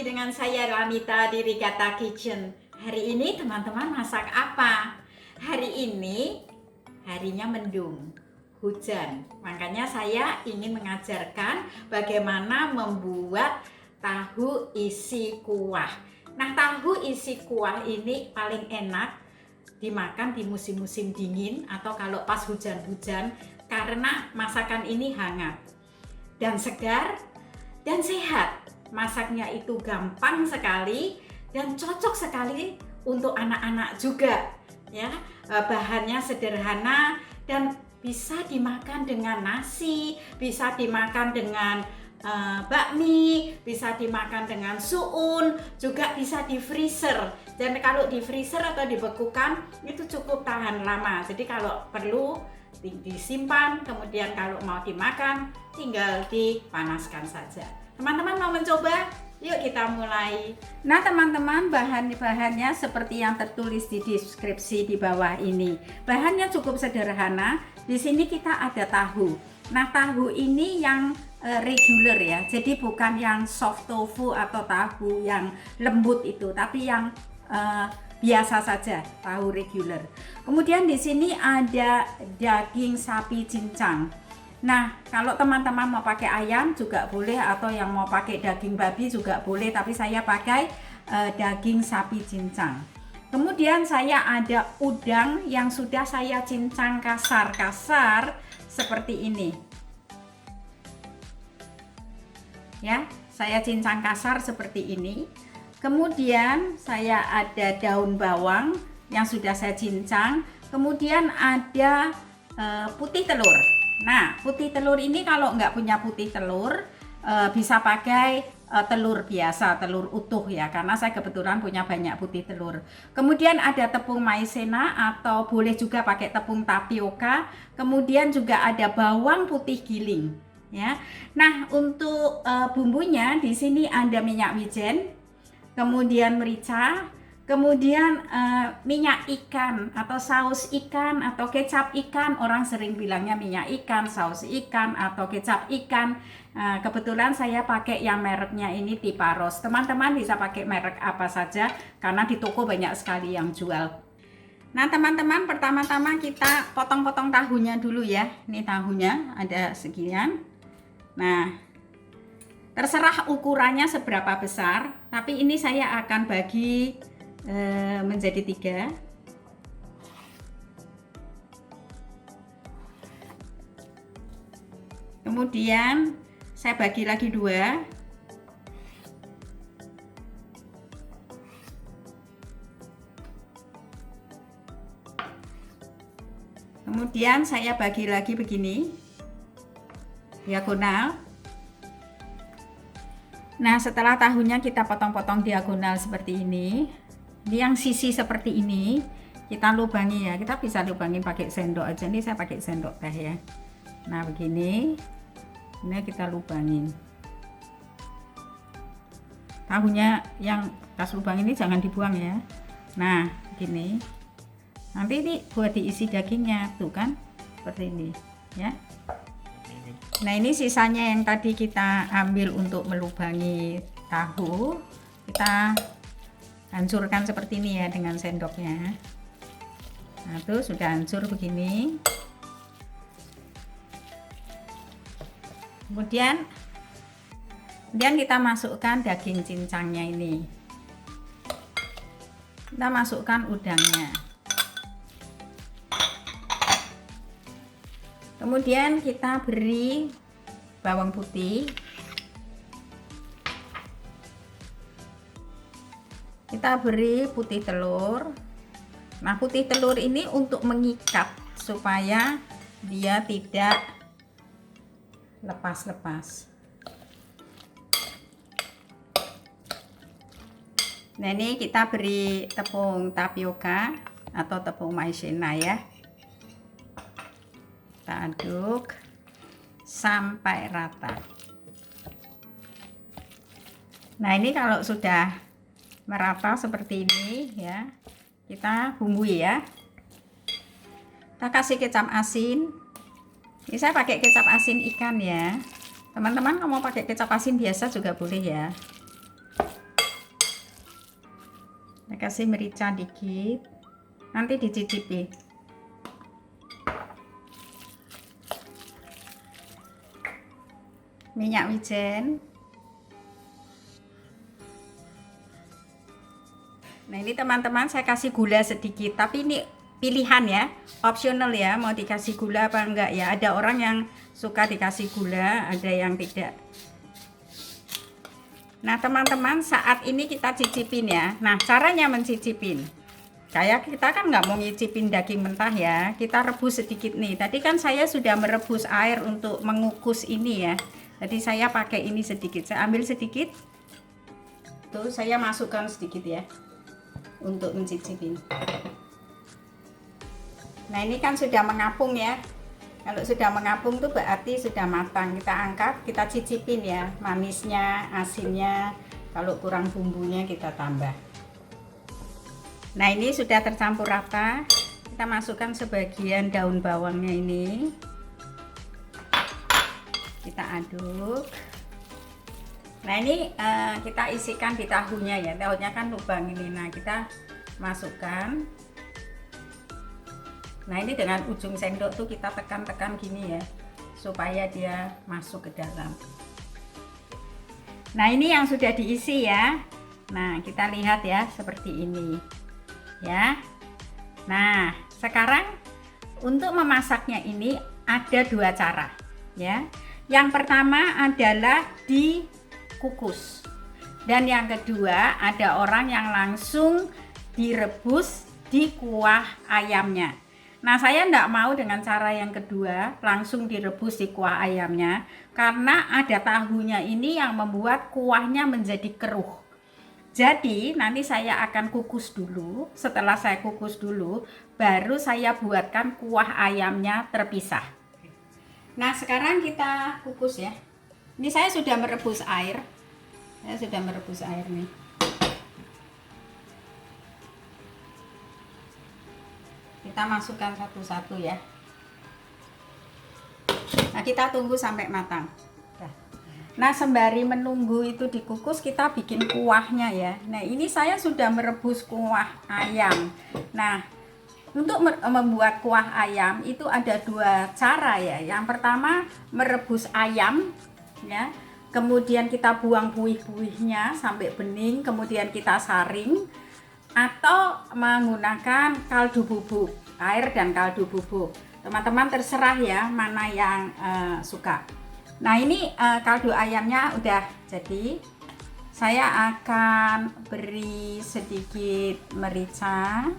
Dengan saya Ramita di Rigata Kitchen. Hari ini teman-teman masak apa? Hari ini harinya mendung, hujan. Makanya saya ingin mengajarkan bagaimana membuat tahu isi kuah. Nah, tahu isi kuah ini paling enak dimakan di musim-musim dingin atau kalau pas hujan-hujan karena masakan ini hangat dan segar dan sehat. Masaknya itu gampang sekali dan cocok sekali untuk anak-anak juga ya. Bahannya sederhana dan bisa dimakan dengan nasi, bisa dimakan dengan bakmi, bisa dimakan dengan suun, juga bisa di freezer. Dan kalau di freezer atau dibekukan itu cukup tahan lama. Jadi kalau perlu disimpan, kemudian kalau mau dimakan tinggal dipanaskan saja. Teman-teman mau mencoba? Yuk kita mulai. Nah teman-teman, bahan-bahannya seperti yang tertulis di deskripsi di bawah ini. Bahannya cukup sederhana. Di sini kita ada tahu. Nah tahu ini yang regular ya, jadi bukan yang soft tofu atau tahu yang lembut itu, tapi yang biasa saja, tahu regular. Kemudian di sini ada daging sapi cincang. Nah, kalau teman-teman mau pakai ayam juga boleh, atau yang mau pakai daging babi juga boleh, tapi saya pakai daging sapi cincang. Kemudian saya ada udang yang sudah saya cincang kasar-kasar seperti ini. Ya, saya cincang kasar seperti ini. Kemudian saya ada daun bawang yang sudah saya cincang. Kemudian ada putih telur. Nah, putih telur ini kalau nggak punya putih telur, bisa pakai telur biasa, telur utuh ya, karena saya kebetulan punya banyak putih telur. Kemudian ada tepung maizena atau boleh juga pakai tepung tapioka. Kemudian juga ada bawang putih giling ya. Nah, untuk bumbunya di sini ada minyak wijen, kemudian merica, kemudian minyak ikan atau saus ikan atau kecap ikan. Orang sering bilangnya minyak ikan, saus ikan atau kecap ikan. Kebetulan saya pakai yang mereknya ini Tiparos. Teman-teman bisa pakai merek apa saja karena di toko banyak sekali yang jual. Nah teman-teman, pertama-tama kita potong-potong tahunya dulu ya. Ini tahunya ada sekian. Nah, terserah ukurannya seberapa besar, tapi ini saya akan bagi menjadi 3. Kemudian saya bagi lagi 2. Kemudian saya bagi lagi begini, diagonal. Nah, setelah tahunya kita potong-potong diagonal seperti ini. Ini yang sisi seperti ini kita lubangi ya. Kita bisa lubangin pakai sendok aja. Ini saya pakai sendok teh ya. Nah begini, ini kita lubangin. Tahunya yang tas lubang ini jangan dibuang ya. Nah begini. Nanti ini buat diisi dagingnya tuh kan, seperti ini ya. Nah ini sisanya yang tadi kita ambil untuk melubangi tahu, kita hancurkan seperti ini ya dengan sendoknya. Nah tuh sudah hancur begini. Kemudian kita masukkan daging cincangnya ini. Kita masukkan udangnya. Kemudian kita beri bawang putih. Kita beri putih telur. Nah, putih telur ini untuk mengikat supaya dia tidak lepas-lepas. Nah, ini kita beri tepung tapioka atau tepung maizena ya. Kita aduk sampai rata. Nah, ini kalau sudah merata seperti ini ya, kita bumbui ya. Kita kasih kecap asin. Ini saya pakai kecap asin ikan ya. Teman-teman kalau mau pakai kecap asin biasa juga boleh ya. Kita kasih merica dikit. Nanti dicicipi. Minyak wijen. Nah, ini teman-teman saya kasih gula sedikit, tapi ini pilihan ya, optional ya, mau dikasih gula apa enggak ya. Ada orang yang suka dikasih gula, ada yang tidak. Nah, teman-teman, saat ini kita cicipin ya. Nah, caranya mencicipin. Kayak kita kan nggak mau ngicipin daging mentah ya, kita rebus sedikit nih. Tadi kan saya sudah merebus air untuk mengukus ini ya. Jadi saya pakai ini sedikit, saya ambil sedikit. Tuh, saya masukkan sedikit ya, untuk mencicipin. Nah, ini kan sudah mengapung ya. Kalau sudah mengapung tuh berarti sudah matang. Kita angkat, kita cicipin ya, manisnya, asinnya. Kalau kurang bumbunya kita tambah. Nah, ini sudah tercampur rata. Kita masukkan sebagian daun bawangnya ini. Kita aduk. Nah, ini kita isikan di tahunya ya. Tahunya kan lubang ini. Nah, kita masukkan. Nah, ini dengan ujung sendok tuh kita tekan-tekan gini ya, supaya dia masuk ke dalam. Nah, ini yang sudah diisi ya. Nah, kita lihat ya, seperti ini ya. Nah, sekarang untuk memasaknya ini ada dua cara ya. Yang pertama adalah dikukus, dan yang kedua ada orang yang langsung direbus di kuah ayamnya. Nah, saya enggak mau dengan cara yang kedua, langsung direbus di kuah ayamnya, karena ada tahunya ini yang membuat kuahnya menjadi keruh. Jadi nanti saya akan kukus dulu. Setelah saya kukus dulu, baru saya buatkan kuah ayamnya terpisah. Nah, sekarang kita kukus ya. Ini saya sudah merebus air. Saya sudah merebus air nih. Kita masukkan satu-satu ya. Nah, kita tunggu sampai matang. Nah, sembari menunggu itu dikukus, kita bikin kuahnya ya. Nah, ini saya sudah merebus kuah ayam. Nah, untuk membuat kuah ayam itu ada dua cara ya. Yang pertama merebus ayam ya. Kemudian kita buang buih-buihnya sampai bening, kemudian kita saring, atau menggunakan kaldu bubuk, air dan kaldu bubuk. Teman-teman terserah ya mana yang suka. Nah, ini kaldu ayamnya udah jadi. Saya akan beri sedikit merica.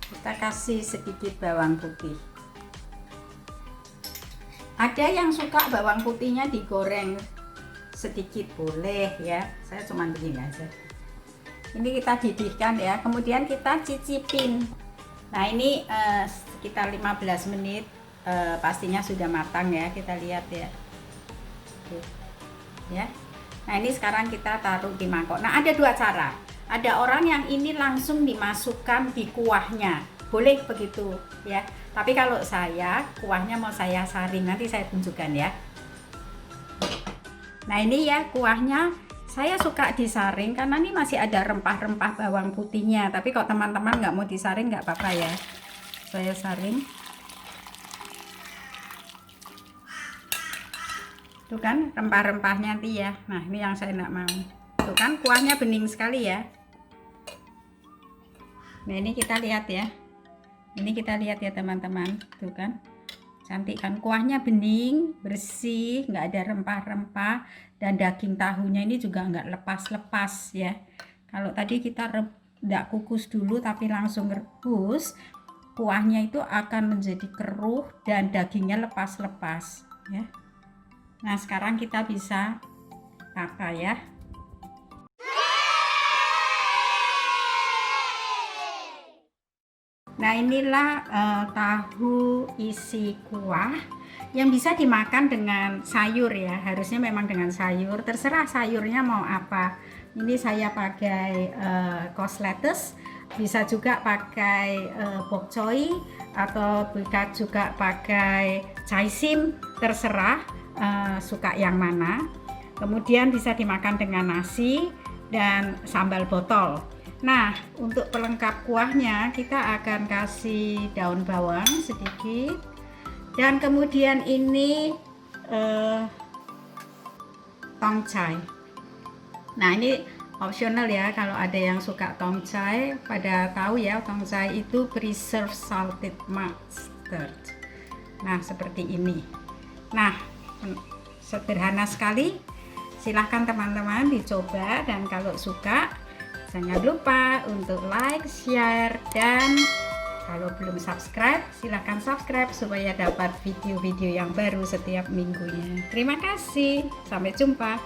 Kita kasih sedikit bawang putih. Ada yang suka bawang putihnya digoreng sedikit boleh ya. Saya cuma begini aja. Ini kita didihkan ya. Kemudian kita cicipin. Nah, ini sekitar 15 menit pastinya sudah matang ya. Kita lihat ya. Tuh. Ya. Nah, ini sekarang kita taruh di mangkok. Nah, ada dua cara. Ada orang yang ini langsung dimasukkan di kuahnya, boleh begitu ya. Tapi kalau saya, kuahnya mau saya saring, nanti saya tunjukkan ya. Nah, ini ya kuahnya, saya suka disaring karena ini masih ada rempah-rempah bawang putihnya. Tapi kalau teman-teman nggak mau disaring nggak apa-apa ya. Saya saring. Tuh kan rempah-rempahnya nanti ya. Nah, ini yang saya nggak mau. Tuh kan kuahnya bening sekali ya. Nah, ini kita lihat ya. Ini kita lihat ya teman-teman. Tuh kan. Cantik kan, kuahnya bening, bersih, nggak ada rempah-rempah, dan daging tahunya ini juga nggak lepas-lepas ya. Kalau tadi kita nggak kukus dulu tapi langsung rebus, kuahnya itu akan menjadi keruh dan dagingnya lepas-lepas ya. Nah, sekarang kita bisa tata ya. Nah, inilah tahu isi kuah yang bisa dimakan dengan sayur ya. Harusnya memang dengan sayur, terserah sayurnya mau apa. Ini saya pakai lettuce, bisa juga pakai bok choy, atau bisa juga pakai chaisim, terserah suka yang mana. Kemudian bisa dimakan dengan nasi dan sambal botol. Nah, untuk pelengkap kuahnya kita akan kasih daun bawang sedikit, dan kemudian ini tongcai. Nah, ini optional ya, kalau ada yang suka tongcai, pada tahu ya tongcai itu preserved salted mustard. Nah, seperti ini. Nah, sederhana sekali. Silahkan teman-teman dicoba, dan kalau suka jangan lupa untuk like, share, dan kalau belum subscribe silahkan subscribe supaya dapat video-video yang baru setiap minggunya. Terima kasih, sampai jumpa.